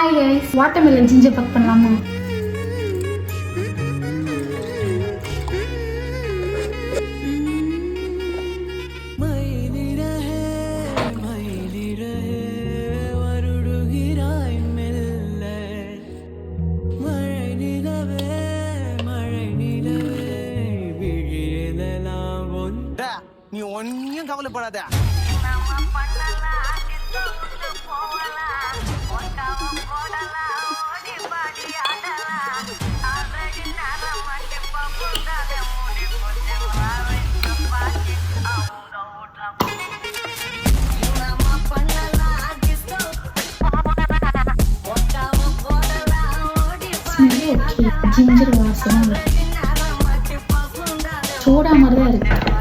Hi guys, watermelon ginger pack பண்ணலாமா? நீ ஒன்னும் கவலைப்படாத. ஜிஞ்சர் வாசனை சோடா மாதிரி தான் இருக்கு.